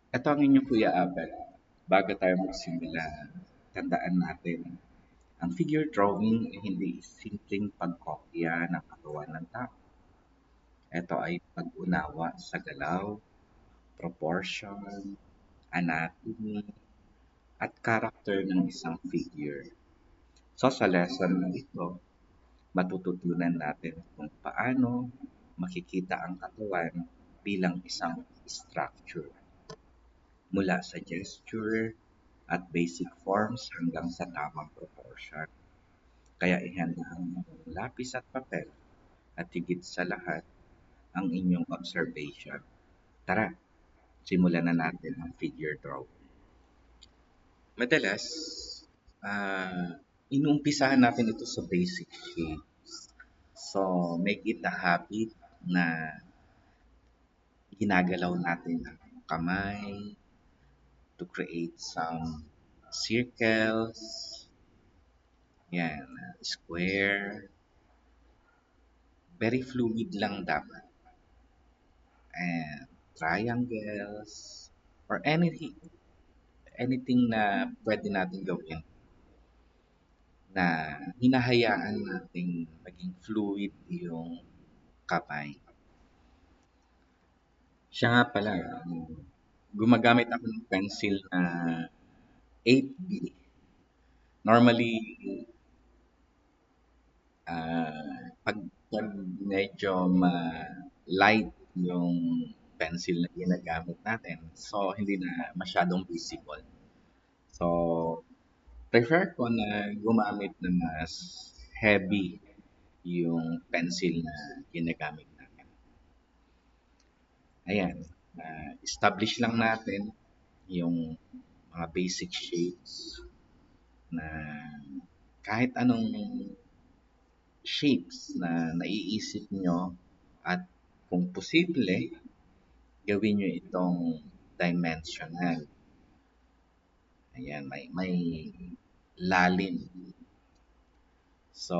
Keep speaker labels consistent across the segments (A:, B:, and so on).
A: Ito ang inyong Kuya Abel. Bago tayo magsimula, tandaan natin, ang figure drawing ay hindi simpleng pagkopya ng katawan ng tao. Ito ay pag-unawa sa galaw, proportion, anatomy, at character ng isang figure. So sa lesson na ito, matututunan natin kung paano makikita ang katawan bilang isang structure. Mula sa gesture at basic forms hanggang sa tamang proportion. Kaya ihanda ang inyong lapis at papel at higit sa lahat ang inyong observation. Tara, simulan na natin ang figure drawing. Madalas, inuumpisahan natin ito sa basic shapes. So, make it a habit na ginagalaw natin ang kamay to create some circles, yan, square, very fluid lang dapat. And triangles, or anything na pwede natin gawin na hinahayaan nating maging fluid yung kamay. Siya nga pala, gumagamit ako ng pencil na 8B. Normally, pag medyo light yung pencil na ginagamit natin, so hindi na masyadong visible. So, prefer ko na gumamit ng mas heavy yung pencil na ginagamit natin. Ayan, establish lang natin yung mga basic shapes na kahit anong shapes na naiisip nyo at kung posible, gawin nyo itong dimensional. Ayan, may lalim. So,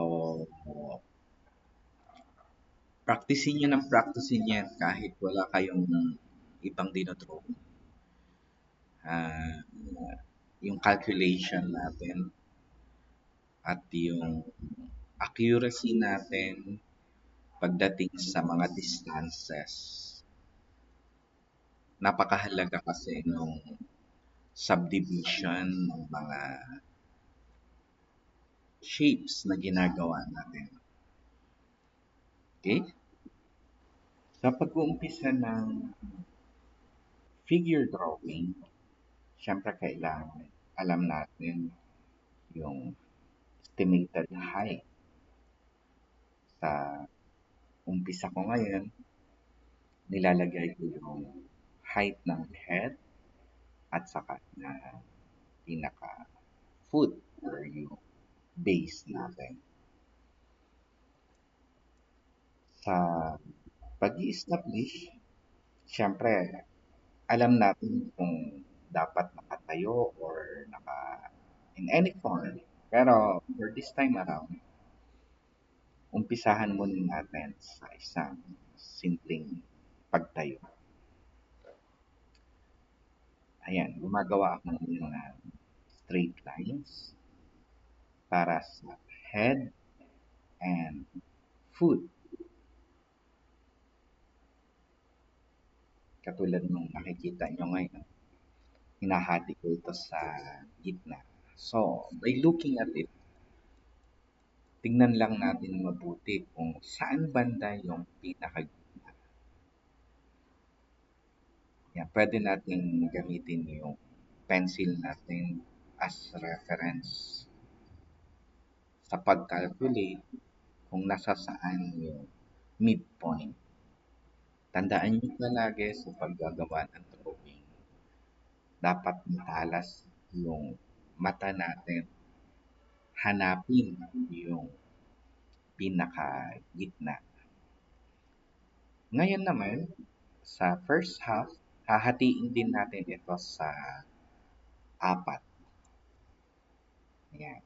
A: practicein nyo ng practicein yan kahit wala kayong ibang dinodraw. Ah, yung calculation natin at yung accuracy natin pagdating sa mga distances. Napakahalaga kasi nung subdivision ng mga shapes na ginagawa natin. Okay? Sa pag-uumpisa ng figure drawing, syempre kailangan alam natin yung estimated height. Sa umpisa ko ngayon, nilalagay ko yung height ng head at saka na pinaka foot or yung base natin. Sa pag-i-establish, syempre, alam natin kung dapat nakatayo or in any form. Pero for this time around, umpisahan muna natin sa isang simpleng pagtayo. Ayan, gumagawa ako ng mga straight lines para sa head and foot. Katulad nung nakikita nyo ngayon, hinahati ko ito sa gitna. So, by looking at it, tingnan lang natin mabuti kung saan banda yung pinakagitna. Yan, pwede natin gamitin yung pencil natin as reference sa pag-calculate kung nasa saan yung midpoint. Tandaan nyo palagi sa paggagawa ng drawing, dapat matalas yung mata natin. Hanapin yung pinaka-gitna. Ngayon naman, sa first half, hahatiin din natin ito sa 4. Ayan.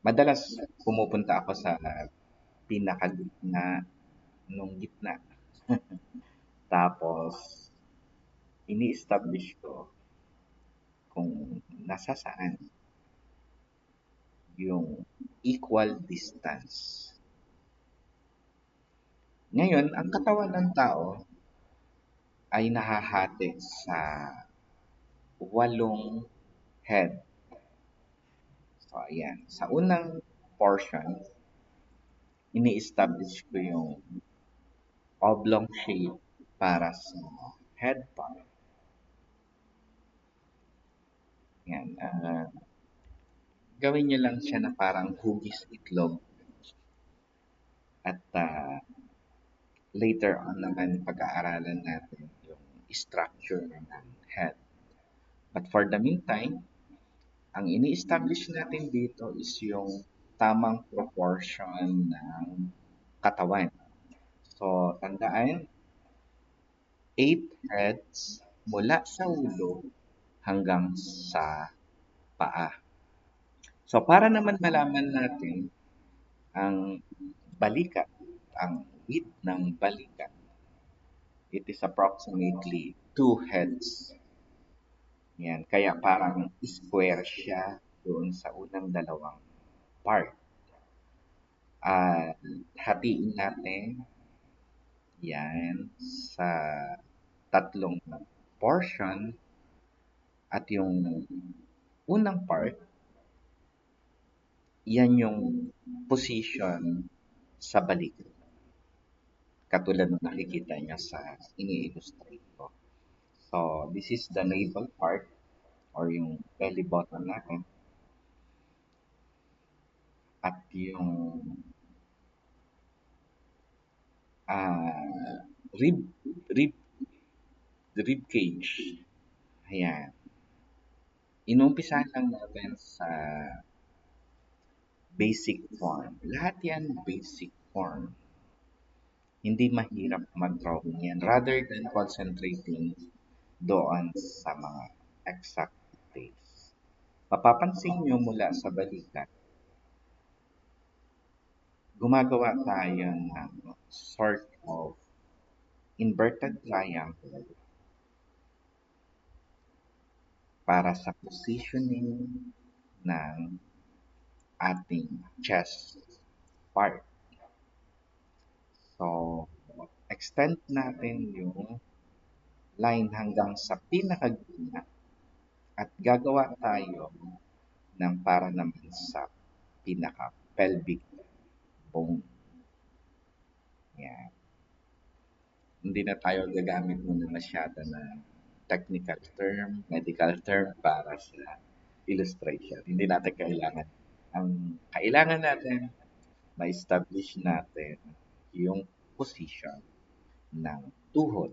A: Madalas pumupunta ako sa pinaka-gitna nung gitna. Tapos, ini-establish ko kung nasa saan yung equal distance. Ngayon, ang katawan ng tao ay nahahati sa 8 head. So, ayan. Sa unang portion, ini-establish ko yung oblong shape para sa head part. Yan. Gawin nyo lang siya na parang hugis itlog. At later on naman, pag-aaralan natin yung structure ng head. But for the meantime, ang ini-establish natin dito is yung tamang proportion ng katawan. So, tandaan, 8 heads mula sa ulo hanggang sa paa. So, para naman malaman natin ang balikat, ang width ng balikat, it is approximately 2 heads. Yan, kaya parang square siya doon sa unang dalawang part. Hatiin natin yan sa tatlong portion at yung unang part, yan yung position sa balikat. Katulad ng nakikita niya sa ini-illustrate ko. So, this is the navel part or yung belly button natin. At yung rib, rib, rib cage. Ayan. Inumpisahan lang natin sa basic form. Lahat yan basic form. Hindi mahirap mag-drawing yan rather than concentrating doon sa mga exact details. Mapapansin nyo mula sa balikat, gumagawa tayo ng sort of inverted triangle para sa positioning ng ating chest part. So, extend natin yung line hanggang sa pinakagitna at gagawa tayo ng para naman sa pinaka-pelvic bone. Yan. Hindi na tayo gagamit muna masyado ng technical term, medical term para sa illustration. Hindi natin kailangan. Ang kailangan natin, ma-establish natin yung position ng tuhod.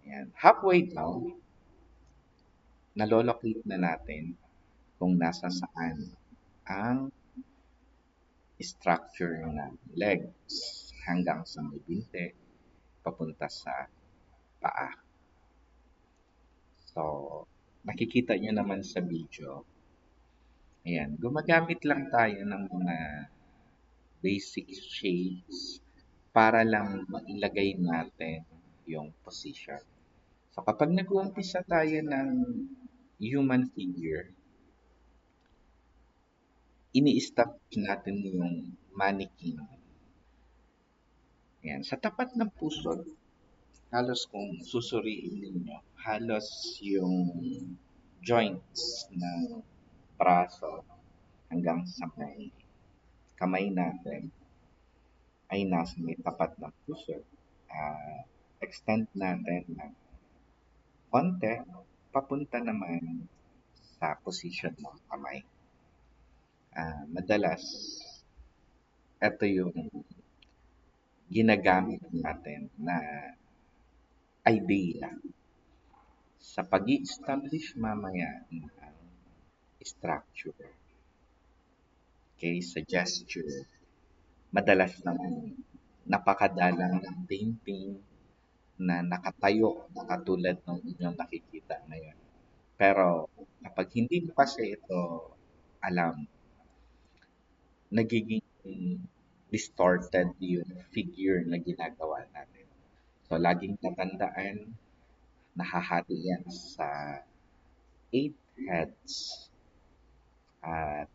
A: Yan. Halfway down, nalolocate na natin kung nasa saan ang structure ng legs hanggang sa may binte papunta sa paa. So, nakikita nyo naman sa video. Ayan, gumagamit lang tayo ng mga basic shapes para lang mailagay natin yung position. So, kapag nag-uumpisa tayo ng human figure, ini-establish natin yung mannequin. Ayan, sa tapat ng puso, halos kung susuriin ninyo, halos yung joints ng braso hanggang sa may kamay natin ay nasa may tapat ng puso. Extend natin ng konti, papunta naman sa position ng kamay. Madalas, ito yung ginagamit natin na idea sa pag-i-establish mamaya ng structure. Okay, sa gesture. Madalas naman napakadalang ng painting na nakatayo na katulad ng inyong nakikita ngayon. Pero kapag hindi mo kasi ito alam, nagiging distorted yung figure na ginagawa natin. So, laging tatandaan Nahahati yan sa 8 heads at